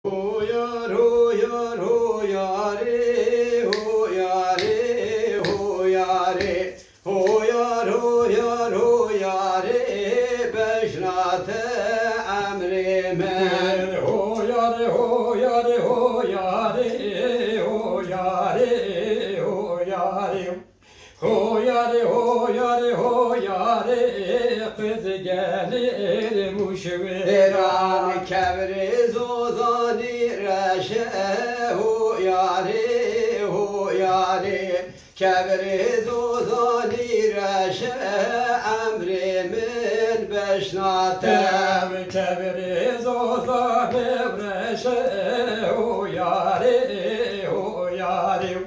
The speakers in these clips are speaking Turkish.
Ho yar, ho yar, ho yare, ho yare, ho yare, ho yar, ho yar, ho yare, beşnate emrimen. Ho yare, ho yare, ho yare, ho yare, ho yare. Ho yare, ho yare, ho yare, kız gelir muşveran. Eran kevriz ozani reşe, ho yare, ho yare, kevriz ozani reşe, emrimin beşnate. Kevriz ozan evreşe, ho yare, ho yare.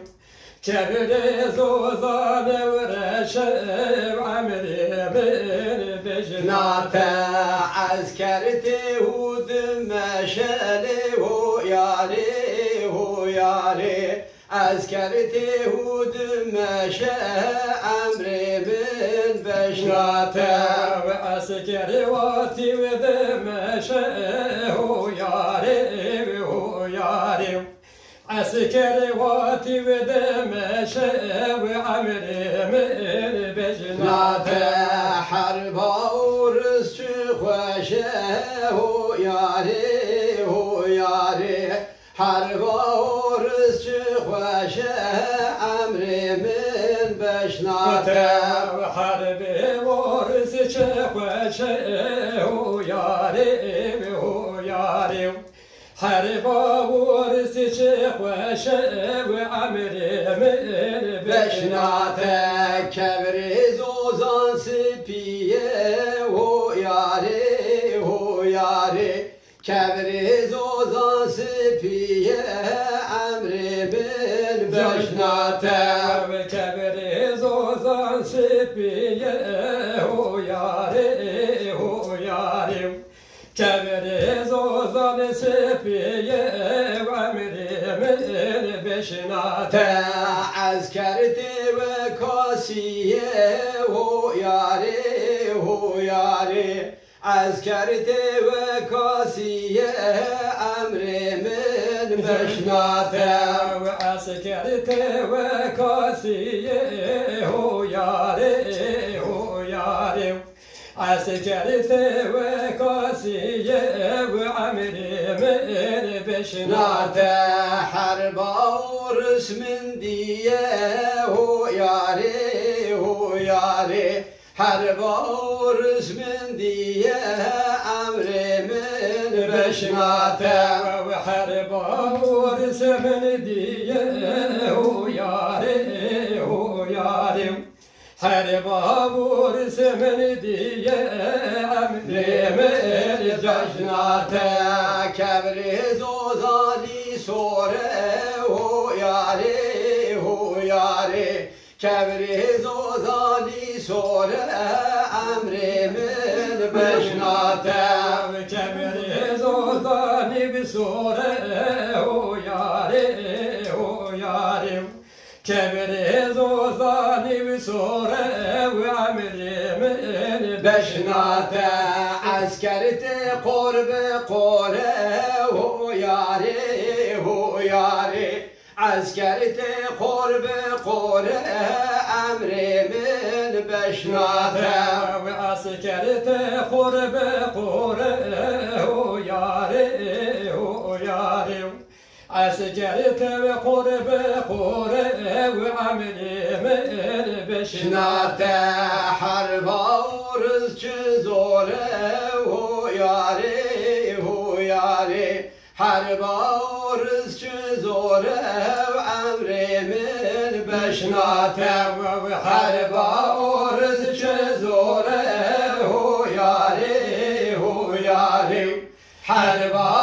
Kevriz ozan evreşe, emrimin beşnate. Askerti hud meşeli, ho yare, ho yare. Askerti hud meşe, emrimin beşnate. Askeri vati ve demeşe, ho yare, ho yare. Askeri vati ve demeşe, ve emrimin beşnate. Harba urus çıkveşe, ho yare, ho yare. Harba urus çıkveşe, emrimin beşnate. Harbi varız çıkveşe, ho yare, ho yare. Harbi varız çıkveşe, ve emrimin Beşnate kevriz ozan spiye, ho yare, ho yare. Kevriz ozan spiye, emrimin beşnate. Kevriz ozan spiye, ho yare, ho yare. Kevriz ozan spiye, emrimin beşnate. Askerti ve kasiye, ho yare, ho yare. Askerti ve kasiye, emrimin beşnate. Askerti ve kasiye, ho yare, ho yare. Askerti ve kasiye, ve emrimin beşnate. Harba urus min diye, ho yare, ho yare. Harba urus min diye, emrimin beşnate. Harba urus min diye, ho yare, ho yare. Harba urus min diye, emrimin beşnate. Kevriz ozali sore, ho yare, ho yare. Kevriz ozali sore, emrimin beşnate. Kevriz ozani bir sore, ho yare, ho yare. Kevriz ozani bir sore, ve emrimin beşnate. Askerti korbe kore, ho yare, ho yare. Askerti korbe kore, emrimin beşnate. Askerti korbe kore, ho yare, ho yare. Askerti ve korbe kore, ve emrimin beşnate. Harba uruz çizore, ho yare, ho yare. Harba uruz çizore, emrimin beşnate. Harba uruz çizore, ho yare, ho yare. Harba